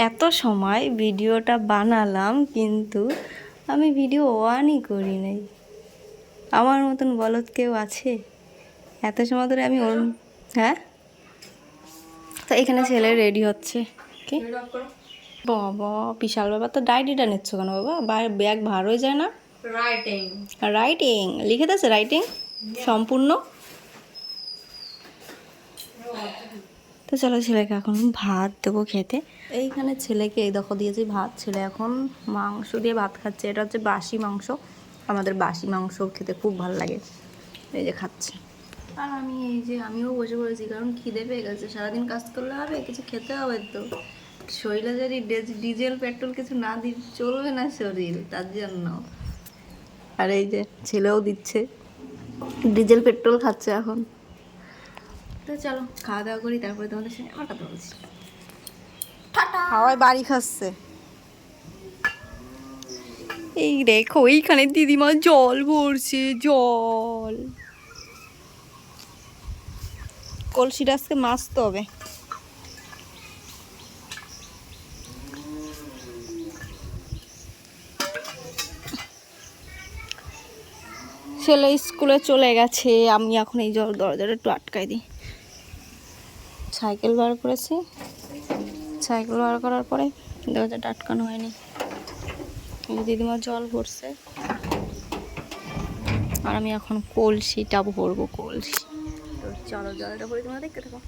এত সময় ভিডিওটা বানালাম কিন্তু আমি ভিডিও অনই করি নাই। আমার মতন বলদ কেউ আছে? এত সময় ধরে আমি হ্যাঁ, তো এখানে ছেলে রেডি হচ্ছে। কি বাবা, বিশাল বাবা, তো ডায়েরিটা নিচ্ছ কেন বাবা? ব্যাগ ভার হয়ে যায় না? রাইটিং রাইটিং লিখে দিয়েছে, রাইটিং সম্পূর্ণ। তো চলো ছেলেকে এখন ভাত দেবো খেতে। এইখানে ছেলেকে এই দেখো দিয়েছি ভাত, ছেলে এখন মাংস দিয়ে ভাত খাচ্ছে। এটা হচ্ছে বাসি মাংস, আমাদের বাসি মাংস খেতে খুব ভালো লাগে। এই যে খাচ্ছে, আর আমিও বসে পড়েছি, কারণ খিদে পেয়ে গেছে। সারাদিন কাজ করলে হবে, কিছু খেতে হবে তো। শরীরে যদি ডিজেল পেট্রোল কিছু না চলবে না শরীর, তার জন্য। আর এই যে ছেলেও দিচ্ছে, ডিজেল পেট্রোল খাচ্ছে এখন। তো চলো খাওয়া দাওয়া করি, তারপরে তোমাদের সঙ্গে আমার কথা বলছি। হাওয়ায় বাড়ি খাচ্ছে। এই দেখো এইখানে দিদিমা জল ভরছে, জল। কলসিটা আজকে মাজতে হবে। ছেলে স্কুলে চলে গেছে, আমি এখন এই দরজাটা একটু আটকাই দিই। সাইকেল বার করেছি, সাইকেল বার করার পরে দরজাটা আটকানো হয়নি। দিদিমা জল ভরছে, আর আমি এখন কলসিটা ভরবো, কলসি। তো চলো জলটা ভরে তোমরা দেখতে থাকো।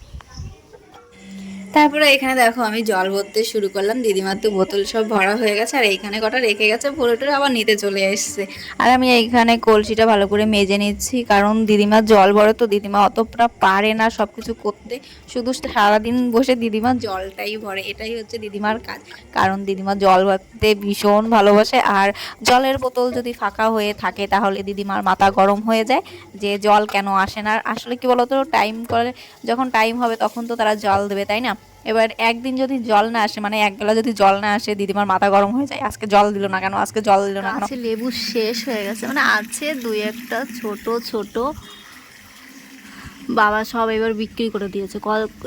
তারপরে এখানে দেখো আমি জল ভরতে শুরু করলাম। দিদিমার তো বোতল সব ভরা হয়ে গেছে, আর এইখানে কটা রেখে গেছে, ভরে টরে আবার নিতে চলে এসছে। আর আমি এইখানে কলসিটা ভালো করে মেজে নিচ্ছি, কারণ দিদিমার জল ভরে তো দিদিমা অতটা পারে না সব কিছু করতে। শুধু সারাদিন বসে দিদিমা জলটাই ভরে, এটাই হচ্ছে দিদিমার কাজ। কারণ দিদিমা জল ভরতে ভীষণ ভালোবাসে, আর জলের বোতল যদি ফাঁকা হয়ে থাকে তাহলে দিদিমার মাথা গরম হয়ে যায় যে জল কেন আসে না। আসলে কি বলতো, টাইম করে যখন টাইম হবে তখন তো তারা জল দেবে, তাই না? এবার একদিন যদি জল না আসে, মানে এক বেলা যদি জল না আসে, দিদিমার মাথা গরম হয়ে যায়। আজকে জল দিল না কেন, আজকে জল দিল না কেন। লেবু শেষ হয়ে গেছে, মানে আছে দুই একটা ছোট ছোট। বাবা সব এবার বিক্রি করে দিয়েছে,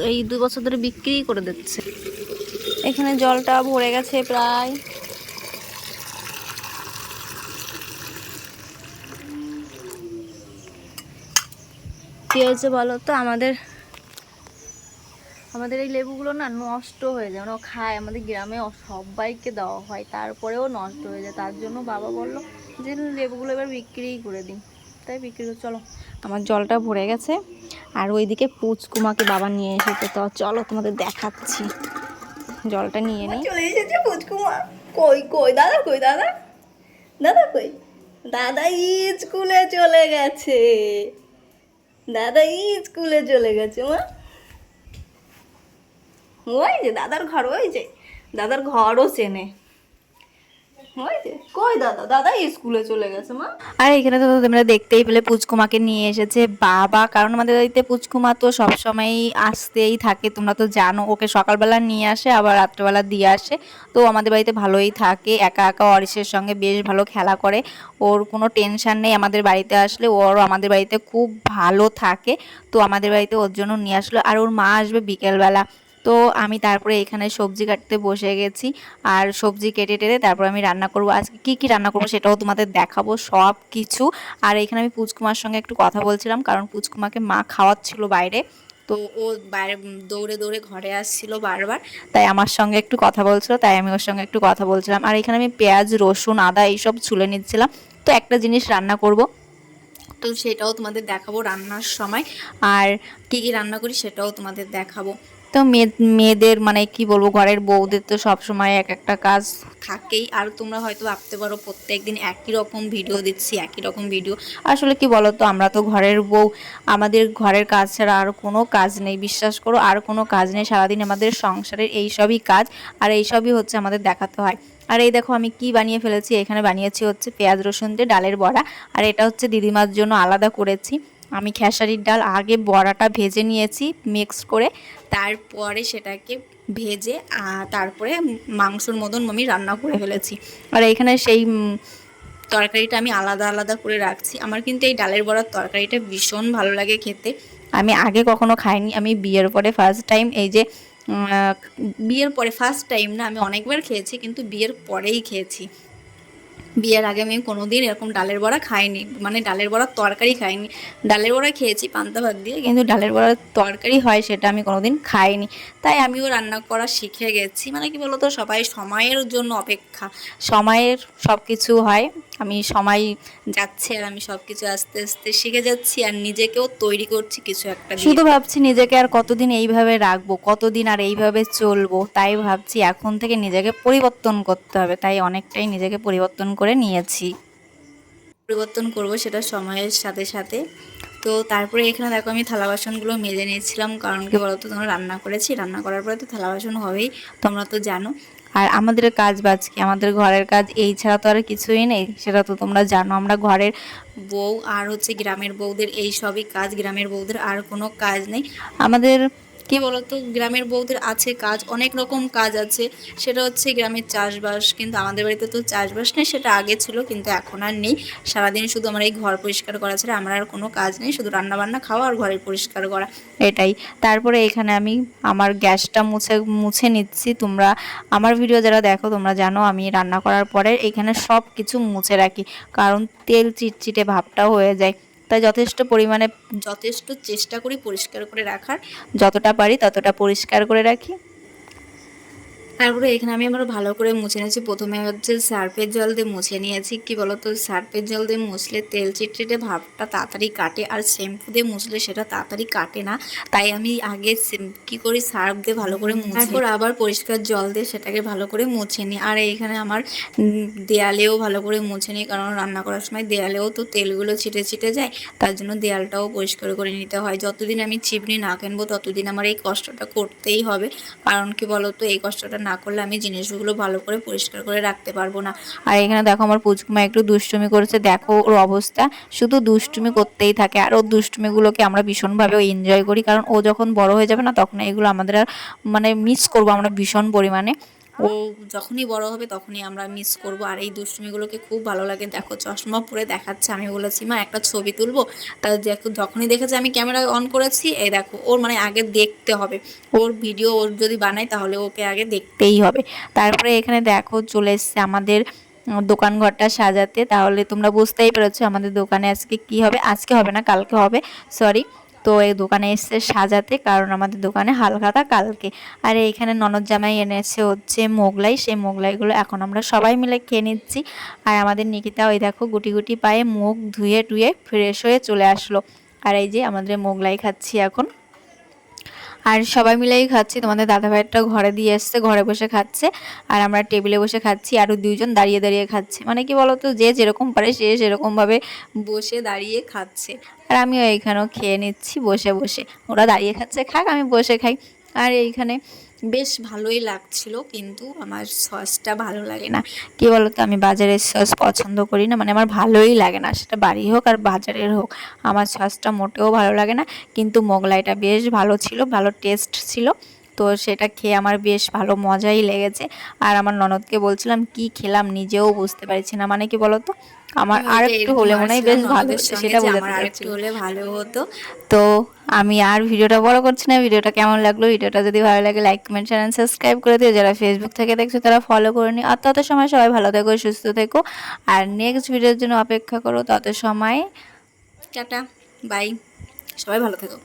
এই 2 বছর ধরে বিক্রি করে দিচ্ছে। এখানে জলটা ভরে গেছে প্রায়। কি হয়েছে বলো তো, আমাদের এই লেবুগুলো না নষ্ট হয়ে যায়, মানে খায়। আমাদের গ্রামে সবাইকে দেওয়া হয়, তারপরেও নষ্ট হয়ে যায়। তার জন্য বাবা বললো যে লেবুগুলো এবার বিক্রিই করে দিই, তাই বিক্রি করে। চলো আমার জলটা ভরে গেছে, আর ওইদিকে পুচকুমাকে বাবা নিয়ে এসেছে। তো চলো তোমাদের দেখাচ্ছি, জলটা নিয়ে নিই। চলে এসেছে পুচকুমা। কই কই দাদা, কই দাদা, দাদা কই? দাদা স্কুলে চলে গেছে, দাদা স্কুলে চলে গেছে। মা ওই যে দাদার ঘর, ওই যে দাদার ঘরও চেনে। ওই যে কই দাদা, দাদা স্কুলে চলে গেছে মা। আর এখানে তো তোমরা দেখতেই পেলে পুচকুমাকে নিয়ে এসেছে বাবা, কারণ আমাদের বাড়িতে পুচকুমা তো সবসময় আসতেই থাকে। তোমরা তো জানো, ওকে সকালবেলা নিয়ে আসে আবার রাত্রেবেলা দিয়ে আসে। তো আমাদের বাড়িতে ভালোই থাকে, একা একা অরিসের সঙ্গে বেশ ভালো খেলা করে। ওর কোনো টেনশন নেই, আমাদের বাড়িতে আসলে ওর আমাদের বাড়িতে খুব ভালো থাকে। তো আমাদের বাড়িতে ওর জন্য নিয়ে আসলো, আর ওর মা আসবে বিকেলবেলা। তো আমি তারপরে এখানে সবজি কাটতে বসে গেছি, আর সবজি কেটে টেটে তারপর আমি রান্না করব। আজকে কী কী রান্না করবো সেটাও তোমাদের দেখাবো সব কিছু। আর এখানে আমি পুচকুমার সঙ্গে একটু কথা বলছিলাম, কারণ পুচকুমাকে মা খাওয়াচ্ছিল বাইরে। তো ও বাইরে দৌড়ে দৌড়ে ঘরে আসছিল বারবার, তাই আমার সঙ্গে একটু কথা বলছিল, তাই আমি ওর সঙ্গে একটু কথা বলছিলাম। আর এখানে আমি পেঁয়াজ রসুন আদা এইসব ছুলে নিচ্ছিলাম। তো একটা জিনিস রান্না করব, তো সেটাও তোমাদের দেখাবো রান্নার সময়। আর কী কী রান্না করি সেটাও তোমাদের দেখাবো। তো মেয়েদের মানে কি বলবো, ঘরের বউদের তো সবসময় এক একটা কাজ থাকেই। আর তোমরা হয়তো ভাবতে পারো প্রত্যেক দিন একই রকম ভিডিও দিচ্ছি, একই রকম ভিডিও। আসলে কি বলো তো, আমরা তো ঘরের বউ, আমাদের ঘরের কাজ ছাড়া আর কোনো কাজ নেই, বিশ্বাস করো আর কোনো কাজ নেই। সারাদিন আমাদের সংসারের এইসবই কাজ, আর এইসবই হচ্ছে আমাদের দেখাতে হয়। আর এই দেখো আমি কি বানিয়ে ফেলেছি, এখানে বানিয়েছি হচ্ছে পেঁয়াজ রসুন দিয়ে ডালের বড়া। আর এটা হচ্ছে দিদিমার জন্য আলাদা করেছি। আমি খেসারির ডাল আগে বড়াটা ভেজে নিয়েছি মিক্স করে, তারপরে সেটাকে ভেজে তারপরে মাংসর মতন আমি রান্না করে ফেলেছি। আর এইখানে সেই তরকারিটা আমি আলাদা আলাদা করে রাখছি। আমার কিন্তু এই ডালের বড়ার তরকারিটা ভীষণ ভালো লাগে খেতে। আমি আগে কখনো খাইনি, আমি বিয়ের পরে ফার্স্ট টাইম এই যে বিয়ের পরে ফার্স্ট টাইম না, আমি অনেকবার খেয়েছি কিন্তু বিয়ের পরেই খেয়েছি। বিয়ের আগে আমি কোনোদিন এরকম ডালের বড়া খাইনি, মানে ডালের বড়ার তরকারি খাইনি। ডালের বড়া খেয়েছি পান্তা ভাত দিয়ে, কিন্তু ডালের বড়ার তরকারি হয় সেটা আমি কোনোদিন খাইনি। তাই আমিও রান্না করা শিখে গেছি। মানে কি বলতো, সবাই সময়ের জন্য অপেক্ষা, সময়ের সব কিছু হয়। আমি সময় যাচ্ছে আর আমি সব কিছু আস্তে আস্তে শিখে যাচ্ছি আর নিজেকেও তৈরি করছি কিছু একটা দিয়ে। শুধু ভাবছি নিজেকে আর কতদিন এইভাবে রাখবো, কতদিন আর এইভাবে চলবো। তাই ভাবছি এখন থেকে নিজেকে পরিবর্তন করতে হবে। তাই অনেকটাই নিজেকে পরিবর্তন করে নিয়েছি। পরিবর্তন করব সেটা সময়ের সাথে সাথে। তো তারপরে এখানে দেখো আমি থালা বাসনগুলো মেজে নিয়েছিলাম, কারণ কি বলতো, তোমরা রান্না করেছি, রান্না করার পরে তো থালা বাসন হবেই, তোমরা তো জানো। আর আমাদের কাজ বাজ কি, আমাদের ঘরের কাজ এই ছাড়া তো আর কিছুই নেই, সেটা তো তোমরা জানো। আমরা ঘরের বউ আর হচ্ছে গ্রামের বউদের এই সবই কাজ, গ্রামের বউদের আর কোনো কাজ নেই। আমাদের কি বলতো, গ্রামের বউদের আছে কাজ, অনেক রকম কাজ আছে, সেটা হচ্ছে গ্রামের চাষবাস। কিন্তু আমাদের বাড়িতে তো চাষবাস নেই, সেটা আগে ছিল কিন্তু এখন আর নেই। সারাদিন শুধু আমার এই ঘর পরিষ্কার করা ছাড়া আমার আর কোনো কাজ নেই, শুধু রান্না বান্না খাওয়া আর ঘরের পরিষ্কার করা, এটাই। তারপরে এখানে আমি আমার গ্যাসটা মুছে নিচ্ছি। তোমরা আমার ভিডিও যারা দেখো তোমরা জানো আমি রান্না করার পরে এখানে সব কিছু মুছে রাখি, কারণ তেল চিটচিটে ভাবটাও হয়ে যায়। তাই যথেষ্ট পরিমাণে যথেষ্ট চেষ্টা করি পরিষ্কার করে রাখার, যতটা পারি ততটা পরিষ্কার করে রাখি। তারপরে এখানে আমি আবার ভালো করে মুছে নিয়েছি। প্রথমে হচ্ছে সার্ফের জল দিয়ে মুছে নিয়েছি। কি বলতো, সার্ফের জল দিয়ে মুছলে তেল চিটচিটে ভাবটা তাড়াতাড়ি কাটে, আর শ্যাম্পু দিয়ে মুছলে সেটা তাড়াতাড়ি কাটে না। তাই আমি আগে কি করি, সার্ফ দিয়ে ভালো করে মুছে, তারপর আবার পরিষ্কার জল দিয়ে সেটাকে ভালো করে মুছে নিই। আর এইখানে আমার দেয়ালেও ভালো করে মুছে নিই, কারণ রান্না করার সময় দেয়ালেও তো তেলগুলো ছিটে ছিটে যায়, তার জন্য দেয়ালটাও পরিষ্কার করে নিতে হয়। যতদিন আমি চিমনি না কিনবো ততদিন আমার এই কষ্টটা করতেই হবে, কারণ কি বলতো, এই কষ্টটা না করলে আমি জিনিসগুলো ভালো করে পরিষ্কার করে রাখতে পারবো না। আর এখানে দেখো আমার পুচকুমা একটু দুষ্টুমি করেছে, দেখো ওর অবস্থা, শুধু দুষ্টুমি করতেই থাকে। আর ওর দুষ্টুমিগুলোকে আমরা ভীষণভাবে এনজয় করি, কারণ ও যখন বড় হয়ে যাবে না তখন এগুলো আমাদের আর মানে মিস করবো আমরা ভীষণ পরিমাণে। ও যখনই বড় হবে তখনই আমরা মিস করব। আর এই দুষ্টুমিগুলোকে খুব ভালো লাগে। দেখো চশমা পরে দেখাচ্ছে, আমি বলেছি মা একটা ছবি তুলবো, তা দেখো যখনই দেখেছে আমি ক্যামেরা অন করেছি, এই দেখো ওর মানে আগে দেখতে হবে, ওর ভিডিও ওর যদি বানাই তাহলে ওকে আগে দেখতেই হবে। তারপরে এখানে দেখো চলে এসছে আমাদের দোকান ঘরটা সাজাতে। তাহলে তোমরা বুঝতেই পেরেছো আমাদের দোকানে আজকে কি হবে, আজকে হবে না কালকে হবে, সরি। তো এই দোকানে এসছে সাজাতে, কারণ আমাদের দোকানে হালখাতা কালকে। আর এইখানে ননদ জামাই এনেছে হচ্ছে মোগলাই, সেই মোগলাইগুলো এখন আমরা সবাই মিলে খেয়ে নিচ্ছি। আর আমাদের নিকিতা ওই দেখো গুটি গুটি পায়ে মুখ ধুয়ে টুয়ে ফ্রেশ হয়ে চলে আসলো। আর এই যে আমাদের মোগলাই খাচ্ছি এখন, আর সবাই মিলেই খাচ্ছি। তোমাদের দাদাভাইয়েরটা ঘরে দিয়ে এসছে, ঘরে বসে খাচ্ছে, আর আমরা টেবিলে বসে খাচ্ছি, আরও দুইজন দাঁড়িয়ে দাঁড়িয়ে খাচ্ছে। মানে কি বলতো, যে যেরকম পারে সে সেরকমভাবে বসে দাঁড়িয়ে খাচ্ছে। আর আমিও এইখানেও খেয়ে নিচ্ছি বসে বসে, ওরা দাঁড়িয়ে খাচ্ছে খাক, আমি বসে খাই। আর এইখানে বেশ ভালোই লাগছিল, কিন্তু আমার সসটা ভালো লাগে না। কি বলতো, আমি বাজারের সস পছন্দ করি না, মানে আমার ভালোই লাগে না, সেটা বাড়ি হোক আর বাজারের হোক, আমার সসটা মোটেও ভালো লাগে না। কিন্তু মোগলাইটা বেশ ভালো ছিল, ভালো টেস্ট ছিল, তো সেটা খেয়ে আমার বেশ ভালো মজাই লেগেছে। আর আমার ননদকে বলছিলাম কি খেলাম নিজেও বুঝতে পারছি না, মানে কি বলতো, আমার আর একটু হলে মনে হয় বেশ ভালো হতো, সেটা বোঝাতে পারছি, হলে ভালো হতো। তো আমি আর ভিডিওটা বড় করছি না। ভিডিওটা কেমন লাগলো, ভিডিওটা যদি ভালো লাগে লাইক কমেন্ট চ্যানেল সাবস্ক্রাইব করে দিও, যারা ফেসবুক থেকে দেখছো তারা ফলো করে নিও। আর তত সময় সবাই ভালো থেকো, সুস্থ থেকো, আর নেক্সট ভিডিওর জন্য অপেক্ষা করো। তত সময় টাটা, বাই, সবাই ভালো থেকো।